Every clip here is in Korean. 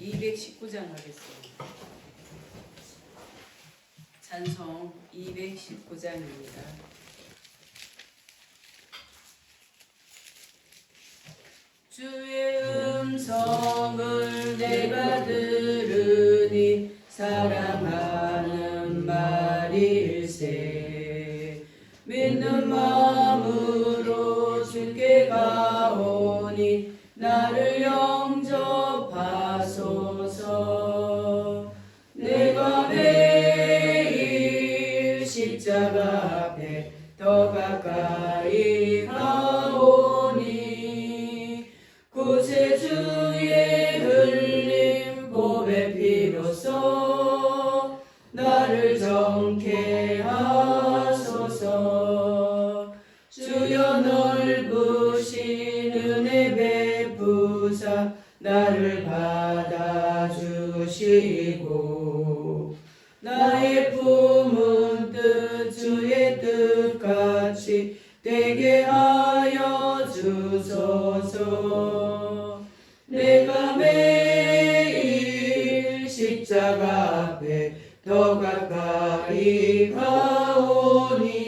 219장 하겠습니다. 찬송 219장입니다. 주의 음성을 내가 들으니 사랑하는 말일세. 믿는 마음으로 주께 가오니 나를 영접하소서. 내가 매일 십자가 앞에 더 가까이 가오니 구세주의 흘린 보배 피로써 나를 정케 하소서. 주여 넓으신 은혜 베푸사 나를 받아주시고 나의 품은 뜻 주의 뜻같이 되게 하여 주소서. 내가 매일 십자가 앞에 더 가까이 가오니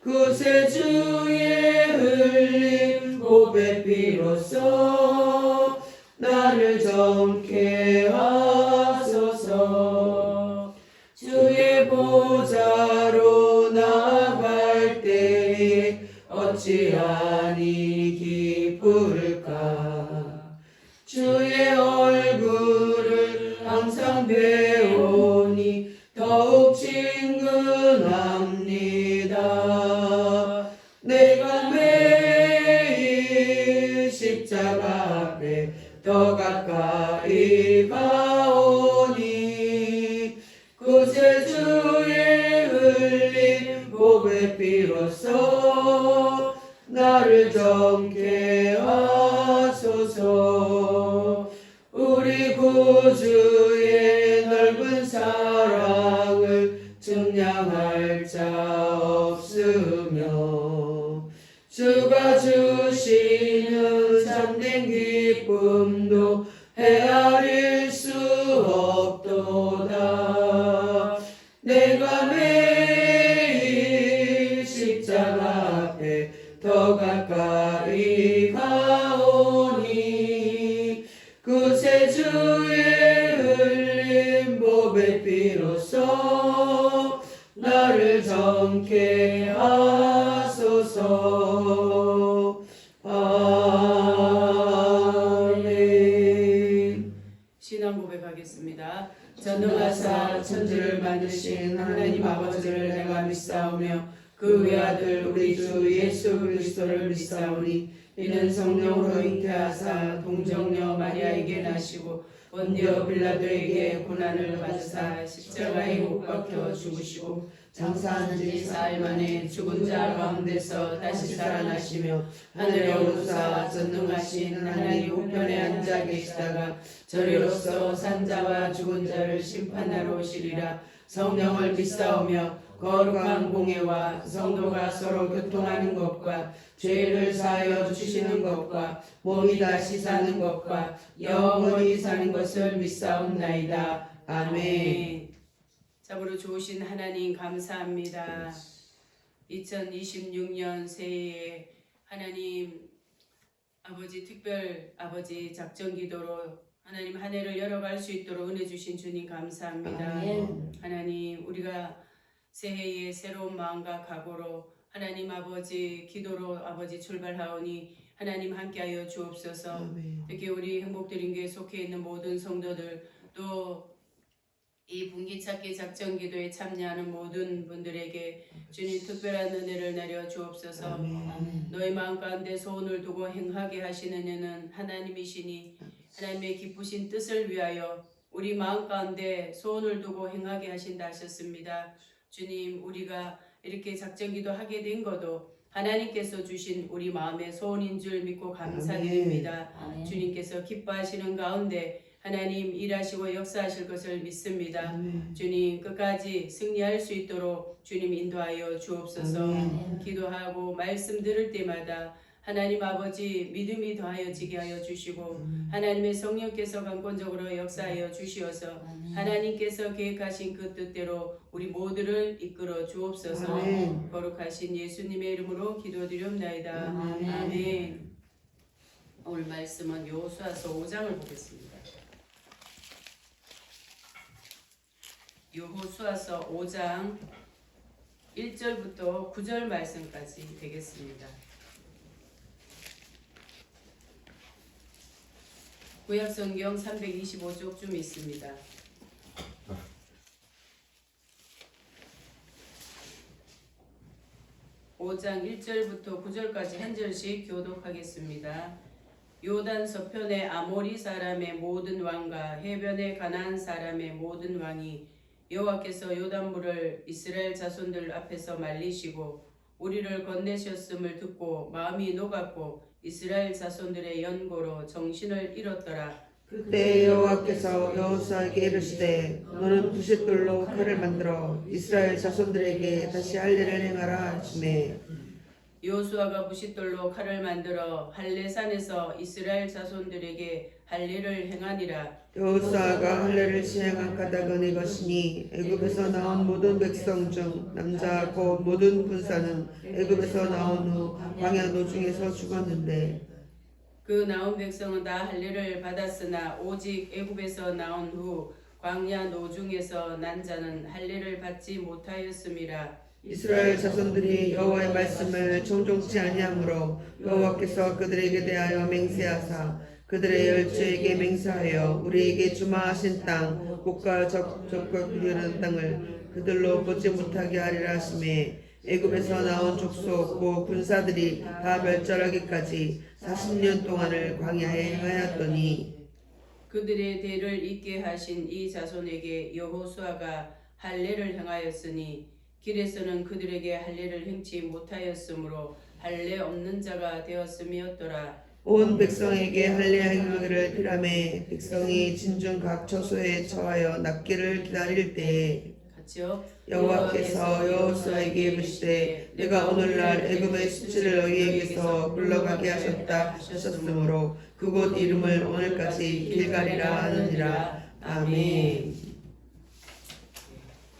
구세주의 흘린 보배 피로써 나를 정케 하소서. 주의 보좌로 나아갈 때에 어찌하니 기쁠까. 주의 얼굴을 항상 배우니 더욱 친근합니다. 내가 매일 십자가 앞에 더 가까이 가오니 구세주의 흘린 보배 피로써 나를 정케 하소서. 우리 구주의 넓은 사랑을 증량할 자 없으며 주가 주시는 참된 기쁨도 헤아릴 수 없도다. 내가 매일 십자가 앞에 더 가까이 가오니 구세주의 흘린 보배 피로써 나를 정케 하소서. 아멘. 신앙 고백하겠습니다. 전능하사 천지를 만드신 하나님 아버지를 내가 믿사오며 그 외아들 우리 주 예수 그리스도를 믿사오니 이는 성령으로 잉태하사 동정녀 마리아에게 나시고 본디오 빌라도에게 고난을 받으사 십자가에 못 박혀 죽으시고 장사한 지 사흘 만에 죽은 자 가운데서 다시 살아나시며 하늘에 오르사 전능하신 하나님 우편에 앉아 계시다가 저리로서 산자와 죽은 자를 심판하러 오시리라. 성령을 믿사오며 거룩한 공예와 성도가 서로 교통하는 것과 죄를 사하여 주시는 것과 몸이 다시 사는 것과 영원히 사는 것을 믿사옵나이다. 아멘. 참으로 좋으신 하나님 감사합니다. 2026년 새해에 하나님 아버지 특별 아버지 작전 기도로 하나님 한 해를 열어갈 수 있도록 은혜 주신 주님 감사합니다. 아멘. 하나님 우리가 새해에 새로운 마음과 각오로 하나님 아버지 기도로 아버지 출발하오니 하나님 함께하여 주옵소서. 아멘. 특히 우리 행복드림교회 속해 있는 모든 성도들 또 이 분기찾기 작전 기도에 참여하는 모든 분들에게 주님 특별한 은혜를 내려 주옵소서. 아멘. 너희 마음 가운데 소원을 두고 행하게 하시는 이는 하나님이시니 하나님의 기쁘신 뜻을 위하여 우리 마음 가운데 소원을 두고 행하게 하신다 하셨습니다. 주님 우리가 이렇게 작전 기도하게 된 것도 하나님께서 주신 우리 마음의 소원인 줄 믿고 감사드립니다. 아멘. 주님께서 기뻐하시는 가운데 하나님 일하시고 역사하실 것을 믿습니다. 아멘. 주님 끝까지 승리할 수 있도록 주님 인도하여 주옵소서. 아멘. 기도하고 말씀 들을 때마다 하나님 아버지 믿음이 더하여지게 하여 주시고 하나님의 성령께서 강권적으로 역사하여 주시어서 하나님께서 계획하신 그 뜻대로 우리 모두를 이끌어 주옵소서. 아멘. 거룩하신 예수님의 이름으로 기도드리옵나이다. 아멘. 아멘. 오늘 말씀은 여호수아서 5장을 보겠습니다. 여호수아서 5장 1절부터 9절 말씀까지 되겠습니다. 구약성경 325쪽쯤 있습니다. (5장) 1절부터 9절까지 한 절씩 교독하겠습니다. 요단 서편의 아모리 사람의 모든 왕과 해변의 가나안 사람의 모든 왕이 여호와께서 요단물을 이스라엘 자손들 앞에서 말리시고 우리를 건네셨음을 듣고 마음이 녹았고 이스라엘 자손들의 연고로 정신을 잃었더라. 그때 여호와께서 여호수아에게 이르시되 너는 부싯돌로 칼을 만들어 이스라엘 자손들에게 다시 할례를 행하라 하시매 여호수아가 부싯돌로 칼을 만들어 할례산에서 이스라엘 자손들에게 할례를 행하니라. 여호수아가 할례를 시행한 까닭은 이것이니 애굽에서 나온 모든 백성 중 남자 곧 모든 군사는 애굽에서 나온 후 광야 노중에서 죽었는데 그 나온 백성은 다 할례를 받았으나 오직 애굽에서 나온 후 광야 노중에서 난 자는 할례를 받지 못하였음이라. 이스라엘 자손들이 여호와의 말씀을 청종치 아니하므로 여호와께서 그들에게 대하여 맹세하사 그들의 열조에게 맹세하여 우리에게 주마하신 땅 곧과 적과 그리는 땅을 그들로 보지 못하게 하리라 하시매 애굽에서 나온 족속 곧 군사들이 다 멸절하기까지 40년 동안을 광야에 행하였더니 그들의 대를 잇게 하신 이 자손에게 여호수아가 할례를 행하였으니 길에서는 그들에게 할례를 행치 못하였으므로 할례 없는 자가 되었음이었더라. 온 백성에게 할례 행하기를 피라매 백성이 진중 각 처소에 처하여 낫기를 기다릴 때에 같이요. 여호와께서 여호수아에게 이르시되 내가 오늘날 애굽의 수치를 너희에게서 물러가게 하셨다 하셨으므로 그곳 이름을 오늘까지 길갈이라 하느니라. 아멘.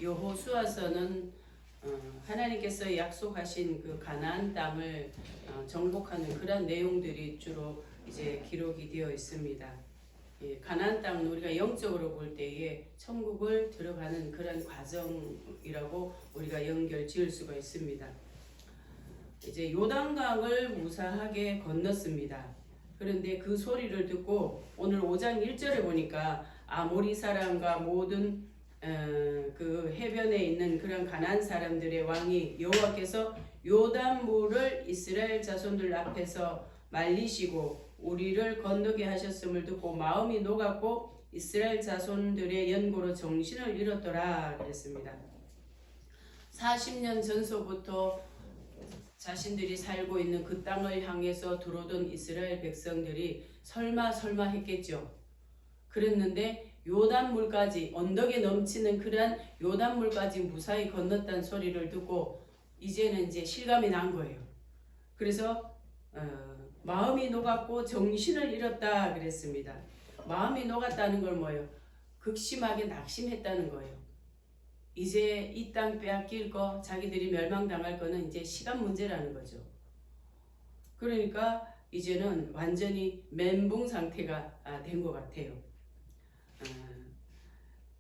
여호수아서는 하나님께서 약속하신 그 가나안 땅을 정복하는 그런 내용들이 주로 이제 기록이 되어 있습니다. 예, 가나안 땅은 우리가 영적으로 볼 때에 천국을 들어가는 그런 과정이라고 우리가 연결 지을 수가 있습니다. 이제 요단강을 무사하게 건넜습니다. 그런데 그 소리를 듣고 오늘 5장 1절에 보니까 아모리 사람과 모든 그 해변에 있는 그런 가나안 사람들의 왕이 여호와께서 요단물을 이스라엘 자손들 앞에서 말리시고 우리를 건너게 하셨음을 듣고 마음이 녹았고 이스라엘 자손들의 연고로 정신을 잃었더라 그랬습니다. 40년 전서부터 자신들이 살고 있는 그 땅을 향해서 들어오던 이스라엘 백성들이 설마 했겠죠. 그랬는데 요단물까지 언덕에 넘치는 그러한 요단물까지 무사히 건넜다는 소리를 듣고 이제는 이제 실감이 난 거예요. 그래서 마음이 녹았고 정신을 잃었다 그랬습니다. 마음이 녹았다는 걸 뭐예요? 극심하게 낙심했다는 거예요. 이제 이 땅 빼앗길 거 자기들이 멸망당할 거는 이제 시간 문제라는 거죠. 그러니까 이제는 완전히 멘붕 상태가 된 것 같아요.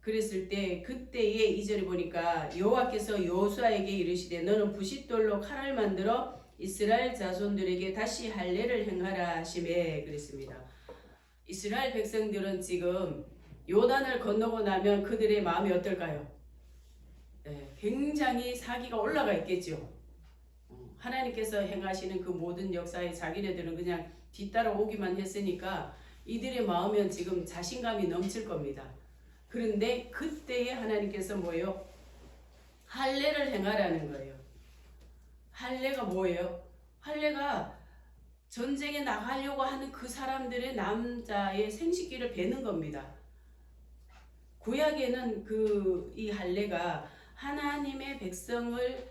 그랬을 때 그때의 2절에 보니까 여호와께서 여호수아에게 이르시되 너는 부싯돌로 칼을 만들어 이스라엘 자손들에게 다시 할례를 행하라 하시매 그랬습니다. 이스라엘 백성들은 지금 요단을 건너고 나면 그들의 마음이 어떨까요? 굉장히 사기가 올라가 있겠죠. 하나님께서 행하시는 그 모든 역사에 자기네들은 그냥 뒤따라오기만 했으니까 이들의 마음은 지금 자신감이 넘칠 겁니다. 그런데 그때에 하나님께서 뭐예요? 할례를 행하라는 거예요. 할례가 뭐예요? 할례가 전쟁에 나가려고 하는 그 사람들의 남자의 생식기를 베는 겁니다. 구약에는 이 할례가 하나님의 백성을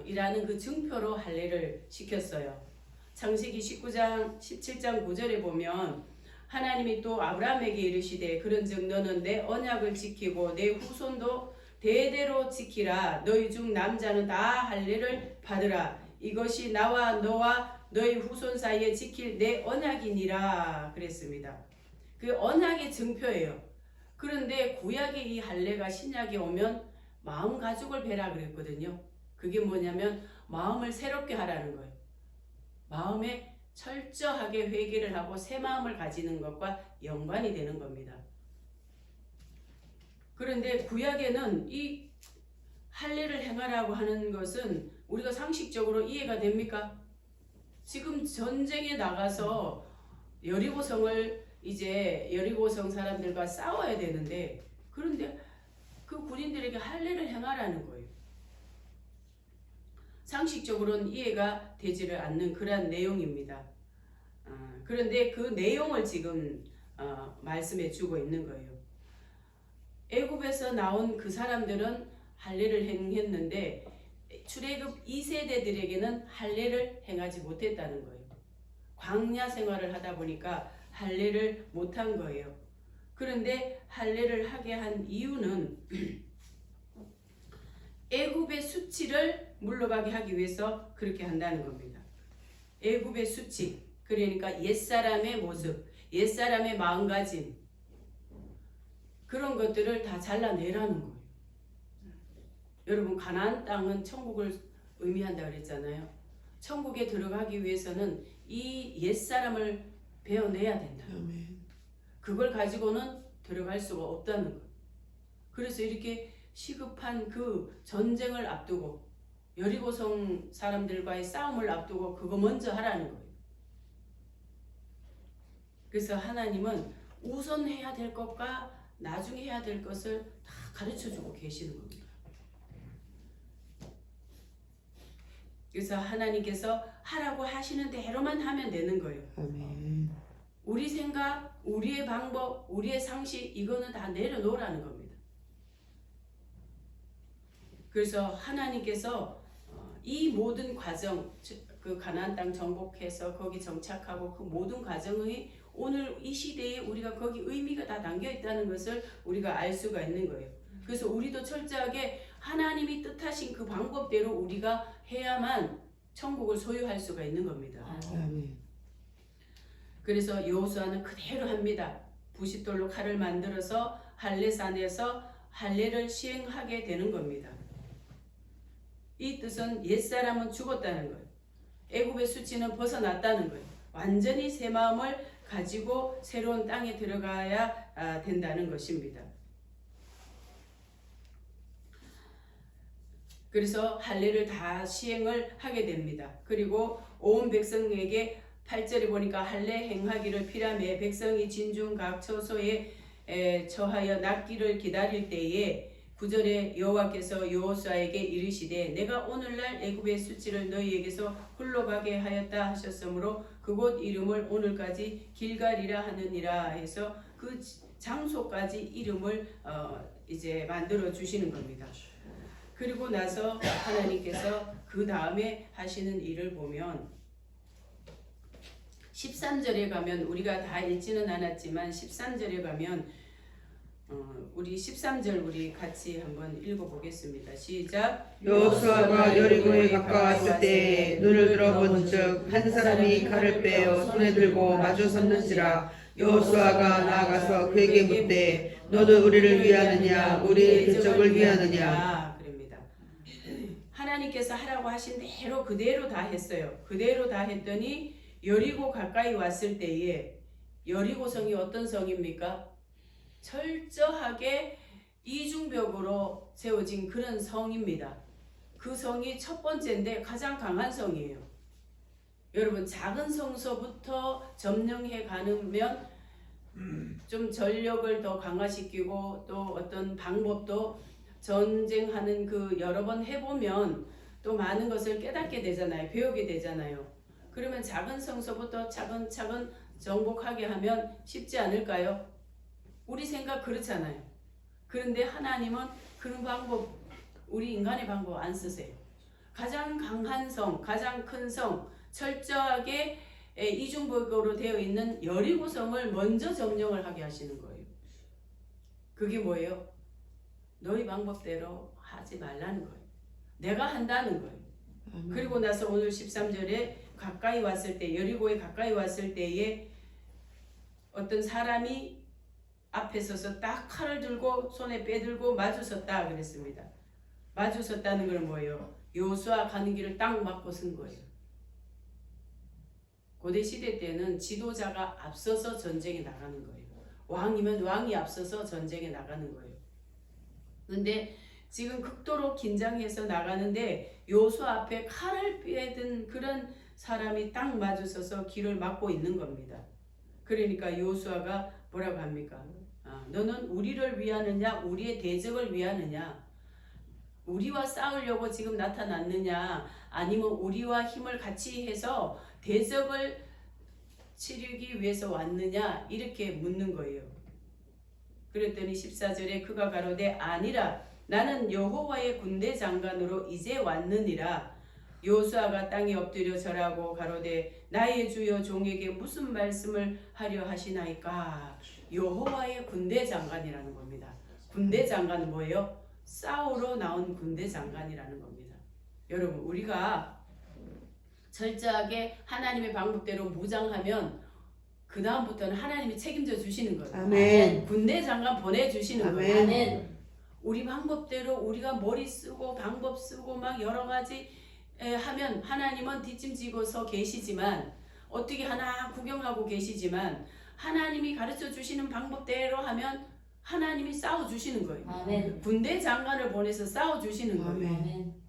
이라는 그 증표로 할례를 시켰어요. 창세기 19장 17장 9절에 보면 하나님이 또 아브라함에게 이르시되 그런즉 너는 내 언약을 지키고 내 후손도 대대로 지키라. 너희 중 남자는 다 할례를 받으라. 이것이 나와 너와 너희 후손 사이에 지킬 내 언약이니라 그랬습니다. 그 언약의 증표예요. 그런데 구약의 이 할례가 신약에 오면 마음 가죽을 베라 그랬거든요. 그게 뭐냐면 마음을 새롭게 하라는 거예요. 마음에 철저하게 회개를 하고 새 마음을 가지는 것과 연관이 되는 겁니다. 그런데 구약에는 이 할례를 행하라고 하는 것은 우리가 상식적으로 이해가 됩니까? 지금 전쟁에 나가서 여리고성 사람들과 싸워야 되는데 그런데 그 군인들에게 할례를 행하라는 거예요. 상식적으로는 이해가 되지를 않는 그러한 내용입니다. 그런데 그 내용을 지금 말씀해 주고 있는 거예요. 애굽에서 나온 그 사람들은 할례를 행했는데 출애굽 2세대들에게는 할례를 행하지 못했다는 거예요. 광야 생활을 하다 보니까 할례를 못한 거예요. 그런데 할례를 하게 한 이유는 애굽의 수치를 물러가게 하기 위해서 그렇게 한다는 겁니다. 애굽의 수치, 그러니까 옛사람의 모습, 옛사람의 마음가짐, 그런 것들을 다 잘라내라는 거예요. 여러분, 가나안 땅은 천국을 의미한다 그랬잖아요. 천국에 들어가기 위해서는 이 옛사람을 베어내야 된다. 그걸 가지고는 들어갈 수가 없다는 거예요. 그래서 이렇게 시급한 그 전쟁을 앞두고 여리고성 사람들과의 싸움을 앞두고 그거 먼저 하라는 거예요. 그래서 하나님은 우선 해야 될 것과 나중에 해야 될 것을 다 가르쳐주고 계시는 겁니다. 그래서 하나님께서 하라고 하시는 대로만 하면 되는 거예요. 아멘. 우리 생각, 우리의 방법, 우리의 상식 이거는 다 내려놓으라는 겁니다. 그래서 하나님께서 이 모든 과정, 그 가나안 땅 정복해서 거기 정착하고 그 모든 과정이 오늘 이 시대에 우리가 거기 의미가 다 담겨 있다는 것을 우리가 알 수가 있는 거예요. 그래서 우리도 철저하게 하나님이 뜻하신 그 방법대로 우리가 해야만 천국을 소유할 수가 있는 겁니다. 아멘. 그래서 여호수아는 그대로 합니다. 부싯돌로 칼을 만들어서 할례산에서 할례를 시행하게 되는 겁니다. 이 뜻은 옛사람은 죽었다는 거예요. 애굽의 수치는 벗어났다는 거예요. 완전히 새 마음을 가지고 새로운 땅에 들어가야 된다는 것입니다. 그래서 할례를 다 시행을 하게 됩니다. 그리고 온 백성에게 8절에 보니까 할례 행하기를 피라매 백성이 진중 각 처소에 처하여 낫기를 기다릴 때에 9절에 여호와께서 여호수아에게 이르시되 내가 오늘날 애굽의 수치를 너희에게서 홀로가게 하였다 하셨으므로 그곳 이름을 오늘까지 길갈이라 하느니라 해서 그 장소까지 이름을 이제 만들어 주시는 겁니다. 그리고 나서 하나님께서 그 다음에 하시는 일을 보면 13절에 가면 우리가 다 읽지는 않았지만 13절에 가면 우리 13절 우리 같이 한번 읽어보겠습니다. 시작. 여호수아가 여리고에 가까웠을 때 눈을 들어본즉 한 사람이 칼을 빼어 손에 들고 마주 섰는지라. 여호수아가 나아가서 그에게 묻되 너는 우리를 위하느냐 우리의 대적을 위하느냐. 그럽니다. 하나님께서 하라고 하신 대로 그대로 다 했어요. 그대로 다 했더니 여리고 가까이 왔을 때에 여리고성이 어떤 성입니까? 철저하게 이중벽으로 세워진 그런 성입니다. 그 성이 첫 번째인데 가장 강한 성이에요. 여러분, 작은 성서부터 점령해 가면 좀 전력을 더 강화시키고 또 어떤 방법도 전쟁하는 그 여러 번 해보면 또 많은 것을 깨닫게 되잖아요. 배우게 되잖아요. 그러면 작은 성서부터 차근차근 정복하게 하면 쉽지 않을까요? 우리 생각 그렇잖아요. 그런데 하나님은 그런 방법, 우리 인간의 방법 안 쓰세요. 가장 강한 성, 가장 큰 성, 철저하게 이중복으로 되어 있는 여리고성을 먼저 점령을 하게 하시는 거예요. 그게 뭐예요? 너희 방법대로 하지 말라는 거예요. 내가 한다는 거예요. 그리고 나서 오늘 13절에 가까이 왔을 때, 여리고에 가까이 왔을 때에 어떤 사람이 앞에 서서 딱 칼을 들고 손에 빼들고 마주섰다 그랬습니다. 마주섰다는 건 뭐예요? 여호수아 가는 길을 딱 막고 선 거예요. 고대 시대 때는 지도자가 앞서서 전쟁에 나가는 거예요. 왕이면 왕이 앞서서 전쟁에 나가는 거예요. 근데 지금 극도로 긴장해서 나가는데 여호수아 앞에 칼을 빼든 그런 사람이 딱 마주서서 길을 막고 있는 겁니다. 그러니까 여호수아가 뭐라고 합니까? 너는 우리를 위하느냐 우리의 대적을 위하느냐 우리와 싸우려고 지금 나타났느냐 아니면 우리와 힘을 같이 해서 대적을 치르기 위해서 왔느냐 이렇게 묻는 거예요. 그랬더니 14절에 그가 가로되 아니라 나는 여호와의 군대 장관으로 이제 왔느니라. 여호수아가 땅에 엎드려 절하고 가로되 나의 주여 종에게 무슨 말씀을 하려 하시나이까. 여호와의 군대 장관이라는 겁니다. 군대 장관은 뭐예요? 싸우러 나온 군대 장관이라는 겁니다. 여러분 우리가 철저하게 하나님의 방법대로 무장하면 그 다음부터는 하나님이 책임져 주시는 거예요. 아멘. 군대 장관 보내주시는 아멘. 거예요. 아멘. 우리 방법대로 우리가 머리 쓰고 방법 쓰고 막 여러 가지 하면 하나님은 뒷짐지고 서 계시지만 어떻게 하나 구경하고 계시지만 하나님이 가르쳐 주시는 방법대로 하면 하나님이 싸워 주시는 거예요. 아멘. 군대 장관을 보내서 싸워 주시는 거예요. 아멘. 아멘.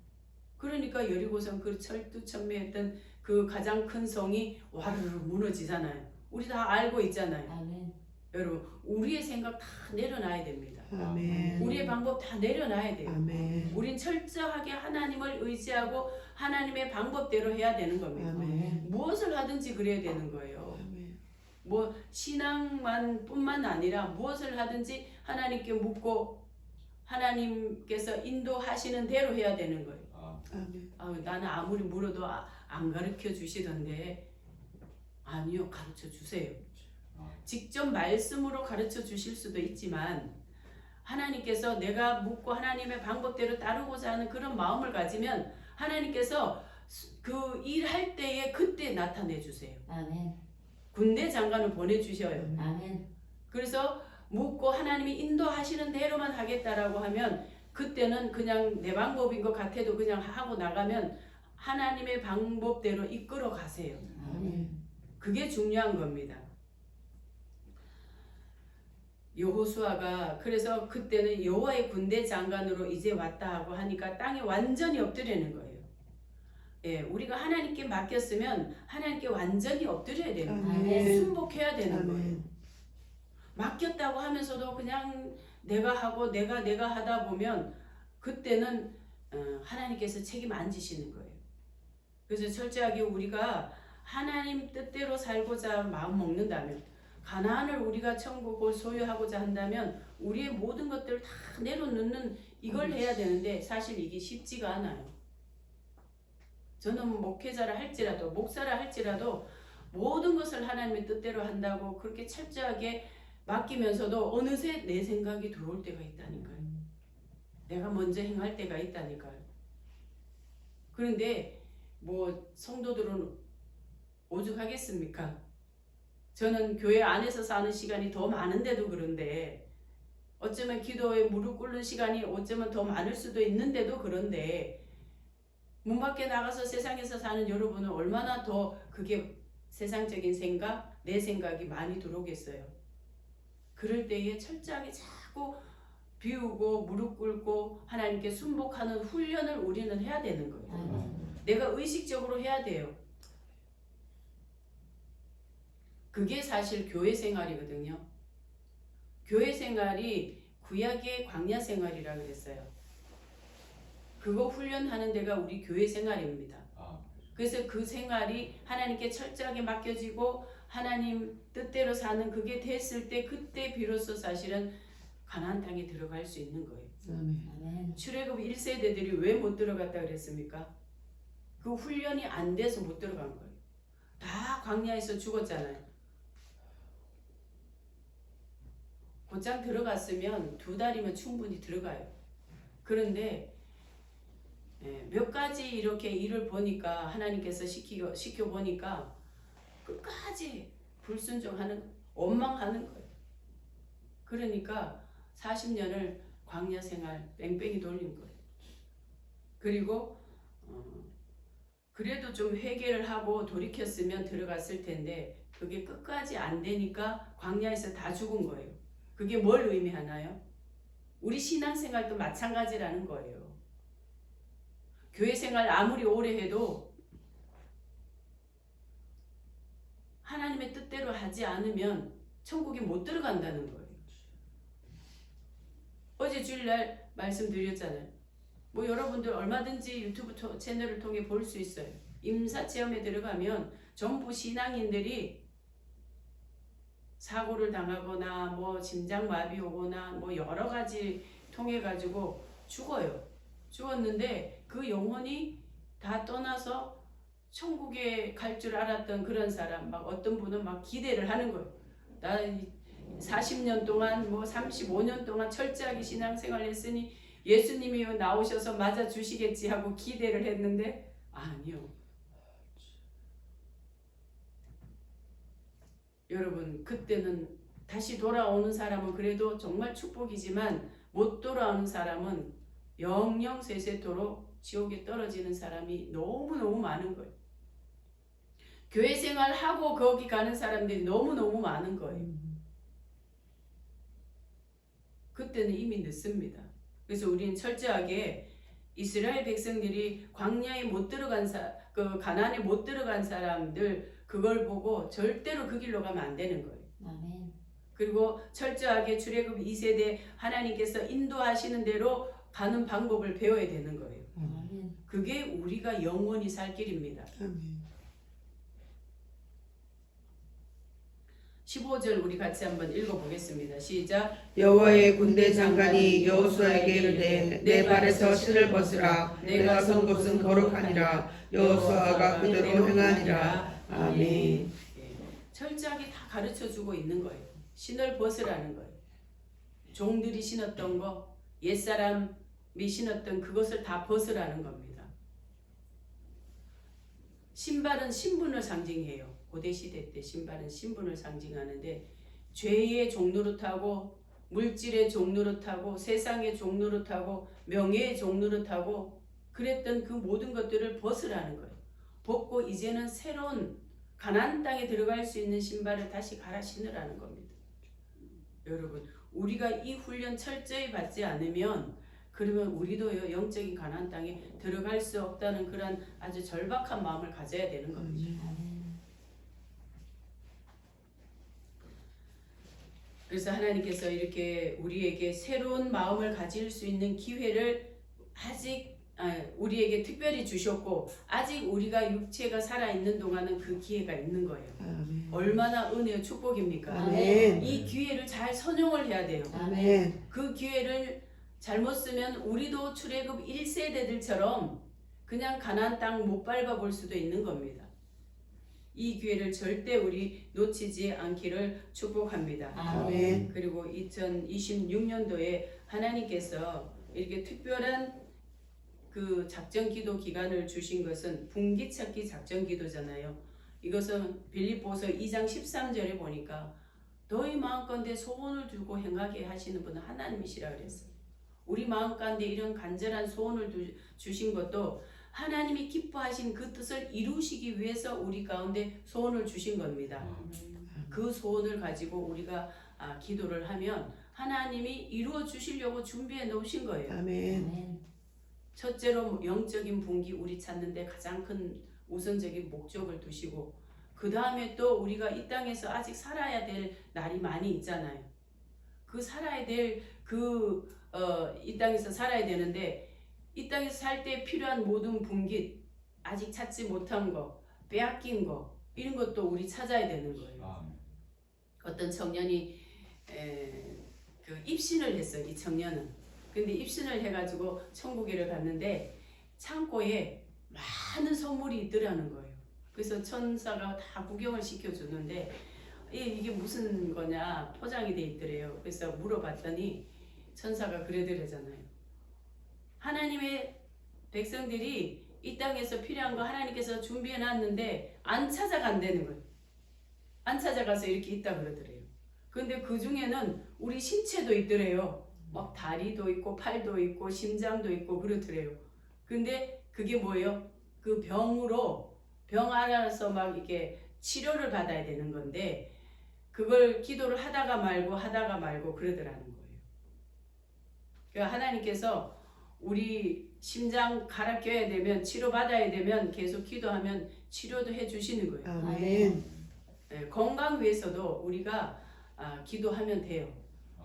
그러니까 여리고성 그 철두철미했던 그 가장 큰 성이 와르르 무너지잖아요. 우리 다 알고 있잖아요. 아멘. 여러분 우리의 생각 다 내려놔야 됩니다. 아멘. 우리의 방법 다 내려놔야 돼요. 아멘. 우린 철저하게 하나님을 의지하고 하나님의 방법대로 해야 되는 겁니다. 아멘. 무엇을 하든지 그래야 되는 거예요. 아멘. 뭐 신앙만 뿐만 아니라 무엇을 하든지 하나님께 묻고 하나님께서 인도하시는 대로 해야 되는 거예요. 아멘. 나는 아무리 물어도 안 가르쳐 주시던데 아니요, 가르쳐 주세요. 직접 말씀으로 가르쳐 주실 수도 있지만 하나님께서 내가 묻고 하나님의 방법대로 따르고자 하는 그런 마음을 가지면 하나님께서 그 일할 때에 그때 나타내 주세요. 아멘. 군대 장관을 보내주셔요. 아멘. 그래서 묻고 하나님이 인도하시는 대로만 하겠다라고 하면 그때는 그냥 내 방법인 것 같아도 그냥 하고 나가면 하나님의 방법대로 이끌어 가세요. 아멘. 그게 중요한 겁니다. 여호수아가 그래서 그때는 여호와의 군대 장관으로 이제 왔다 하고 하니까 땅에 완전히 엎드리는 거예요. 예, 우리가 하나님께 맡겼으면 하나님께 완전히 엎드려야 되는 거예요. 아멘. 순복해야 되는 거예요. 아멘. 맡겼다고 하면서도 그냥 내가 하고 내가 하다 보면 그때는 하나님께서 책임 안 지시는 거예요. 그래서 철저하게 우리가 하나님 뜻대로 살고자 마음 먹는다면 가나안을 우리가 천국을 소유하고자 한다면 우리의 모든 것들을 다 내려놓는 이걸 해야 되는데 사실 이게 쉽지가 않아요. 저는 목회자라 할지라도 목사라 할지라도 모든 것을 하나님의 뜻대로 한다고 그렇게 철저하게 맡기면서도 어느새 내 생각이 들어올 때가 있다니까요. 내가 먼저 행할 때가 있다니까요. 그런데 뭐 성도들은 오죽하겠습니까? 저는 교회 안에서 사는 시간이 더 많은데도 그런데 어쩌면 기도에 무릎 꿇는 시간이 어쩌면 더 많을 수도 있는데도 그런데 문 밖에 나가서 세상에서 사는 여러분은 얼마나 더 그게 세상적인 생각, 내 생각이 많이 들어오겠어요. 그럴 때에 철저하게 자꾸 비우고 무릎 꿇고 하나님께 순복하는 훈련을 우리는 해야 되는 거예요. 아멘. 내가 의식적으로 해야 돼요. 그게 사실 교회 생활이거든요. 교회 생활이 구약의 광야 생활이라 그랬어요. 그거 훈련하는 데가 우리 교회 생활입니다. 그래서 그 생활이 하나님께 철저하게 맡겨지고 하나님 뜻대로 사는 그게 됐을 때 그때 비로소 사실은 가나안 땅에 들어갈 수 있는 거예요. 아멘. 아멘. 출애굽 1세대들이 왜 못 들어갔다 그랬습니까? 그 훈련이 안 돼서 못 들어간 거예요. 다 광야에서 죽었잖아요. 곧장 들어갔으면 2달이면 충분히 들어가요. 그런데 몇 가지 이렇게 일을 보니까 하나님께서 시켜 보니까 끝까지 불순종하는, 원망하는 거예요. 그러니까 40년을 광야 생활 뺑뺑이 돌린 거예요. 그리고 그래도 좀 회개를 하고 돌이켰으면 들어갔을 텐데 그게 끝까지 안 되니까 광야에서 다 죽은 거예요. 그게 뭘 의미하나요? 우리 신앙생활도 마찬가지라는 거예요. 교회 생활 아무리 오래 해도 하나님의 뜻대로 하지 않으면 천국에 못 들어간다는 거예요. 어제 주일날 말씀드렸잖아요. 뭐 여러분들 얼마든지 유튜브 채널을 통해 볼 수 있어요. 임사체험에 들어가면 전부 신앙인들이 사고를 당하거나 뭐 심장마비 오거나 뭐 여러 가지 통해 가지고 죽어요. 죽었는데 그 영혼이 다 떠나서 천국에 갈 줄 알았던 그런 사람, 막 어떤 분은 막 기대를 하는 거예요. 나 40년 동안 뭐 35년 동안 철저하게 신앙생활 했으니 예수님이 나오셔서 맞아 주시겠지 하고 기대를 했는데 아니요. 여러분, 그때는 다시 돌아오는 사람은 그래도 정말 축복이지만 못 돌아오는 사람은 영영 세세토록 지옥에 떨어지는 사람이 너무너무 많은 거예요. 교회 생활하고 거기 가는 사람들이 너무너무 많은 거예요. 그때는 이미 늦습니다. 그래서 우리는 철저하게 이스라엘 백성들이 광야에 못 들어간 가나안에 못 들어간 사람들 그걸 보고 절대로 그 길로 가면 안 되는 거예요. 아멘. 그리고 철저하게 출애굽 2세대 하나님께서 인도하시는 대로 가는 방법을 배워야 되는 거예요. 아멘. 그게 우리가 영원히 살 길입니다. 아멘. 15절 우리 같이 한번 읽어보겠습니다. 시작. 여호와의 군대 장관이 여호수아에게 이르되 내 발에서 실을 벗으라. 내가 선 곳은 거룩하니라. 여호수아가 그대로 행하니라. 아멘. 철저하게 다 가르쳐주고 있는 거예요. 신을 벗으라는 거예요. 종들이 신었던 거, 옛사람이 신었던 그것을 다 벗으라는 겁니다. 신발은 신분을 상징해요. 고대시대 때 신발은 신분을 상징하는데 죄의 종노릇하고 물질의 종노릇하고 세상의 종노릇하고 명예의 종노릇하고 그랬던 그 모든 것들을 벗으라는 거예요. 벗고 이제는 새로운 가나안 땅에 들어갈 수 있는 신발을 다시 갈아 신으라는 겁니다. 여러분, 우리가 이 훈련 철저히 받지 않으면 그러면 우리도 영적인 가나안 땅에 들어갈 수 없다는 그런 아주 절박한 마음을 가져야 되는 겁니다. 아멘. 그래서 하나님께서 이렇게 우리에게 새로운 마음을 가질 수 있는 기회를 우리에게 특별히 주셨고 아직 우리가 육체가 살아있는 동안은 그 기회가 있는 거예요. 아멘. 얼마나 은혜와 축복입니까? 아멘. 이 기회를 잘 선용을 해야 돼요. 아멘. 그 기회를 잘못 쓰면 우리도 출애굽 1세대들처럼 그냥 가나안 땅 못 밟아볼 수도 있는 겁니다. 이 기회를 절대 우리 놓치지 않기를 축복합니다. 아멘. 그리고 2026년도에 하나님께서 이렇게 특별한 그 작전기도 기간을 주신 것은 분기찾기 작전기도잖아요. 이것은 빌립보서 2장 13절에 보니까 너희 마음가운데 소원을 두고 행하게 하시는 분은 하나님이시라 그랬어요. 우리 마음가운데 이런 간절한 소원을 주신 것도 하나님이 기뻐하신 그 뜻을 이루시기 위해서 우리 가운데 소원을 주신 겁니다. 그 소원을 가지고 우리가 기도를 하면 하나님이 이루어 주시려고 준비해 놓으신 거예요. 아멘. 아멘. 첫째로 영적인 분기 우리 찾는데 가장 큰 우선적인 목적을 두시고 그 다음에 또 우리가 이 땅에서 아직 살아야 될 날이 많이 있잖아요. 그 살아야 될 이 땅에서 살아야 되는데 이 땅에서 살 때 필요한 모든 분깃 아직 찾지 못한 거 빼앗긴 거 이런 것도 우리 찾아야 되는 거예요. 어떤 청년이 그 입신을 했어요. 이 청년은. 근데 입신을 해가지고 천국에를 갔는데 창고에 많은 선물이 있더라는 거예요. 그래서 천사가 다 구경을 시켜주는데 이게 무슨 거냐 포장이 돼 있더래요. 그래서 물어봤더니 천사가 그러더래잖아요. 하나님의 백성들이 이 땅에서 필요한 거 하나님께서 준비해 놨는데 안 찾아간다는 거예요. 안 찾아가서 이렇게 있다 그러더래요. 근데 그 중에는 우리 신체도 있더래요. 막 다리도 있고 팔도 있고 심장도 있고 그렇더래요. 근데 그게 뭐예요? 그 병으로 병 알아서 막 이렇게 치료를 받아야 되는 건데 그걸 기도를 하다가 말고 그러더라는 거예요. 그러니까 하나님께서 우리 심장 갈아 껴야 되면 치료 받아야 되면 계속 기도하면 치료도 해 주시는 거예요. 아멘. 네, 건강 위해서도 우리가 기도하면 돼요.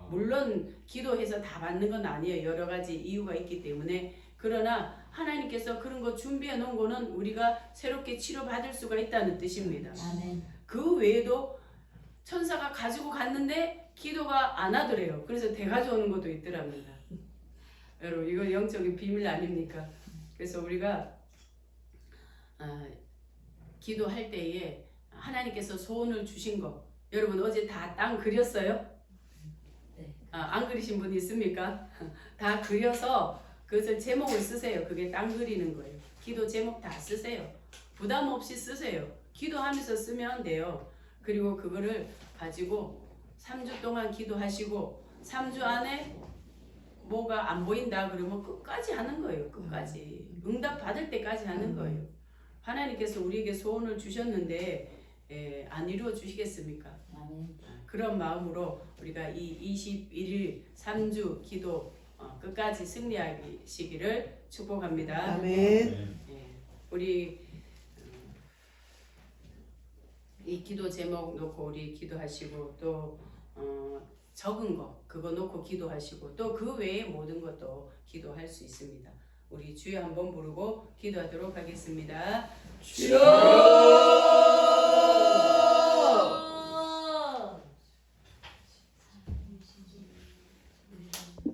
물론 기도해서 다 받는 건 아니에요. 여러 가지 이유가 있기 때문에. 그러나 하나님께서 그런 거 준비해 놓은 거는 우리가 새롭게 치료받을 수가 있다는 뜻입니다. 아멘. 그 외에도 천사가 가지고 갔는데 기도가 안 하더래요. 그래서 대가져오는 것도 있더랍니다. 여러분 이거 영적인 비밀 아닙니까? 그래서 우리가 기도할 때에 하나님께서 소원을 주신 거 여러분 어제 다 땅 그렸어요? 네. 안 그리신 분 있습니까? 다 그려서 그것을 제목을 쓰세요. 그게 땅 그리는 거예요. 기도 제목 다 쓰세요. 부담 없이 쓰세요. 기도하면서 쓰면 돼요. 그리고 그거를 가지고 3주 동안 기도하시고 3주 안에 뭐가 안 보인다 그러면 끝까지 하는 거예요. 끝까지. 응답 받을 때까지 하는 거예요. 하나님께서 우리에게 소원을 주셨는데 안 이루어 주시겠습니까? 아멘. 그런 마음으로 우리가 이 21일 3주 기도 끝까지 승리하시기를 축복합니다. 아멘. 우리 이 기도 제목 놓고 우리 기도하시고 또 적은 거 그거 놓고 기도하시고 또 그 외에 모든 것도 기도할 수 있습니다. 우리 주여 한번 부르고 기도하도록 하겠습니다. 주여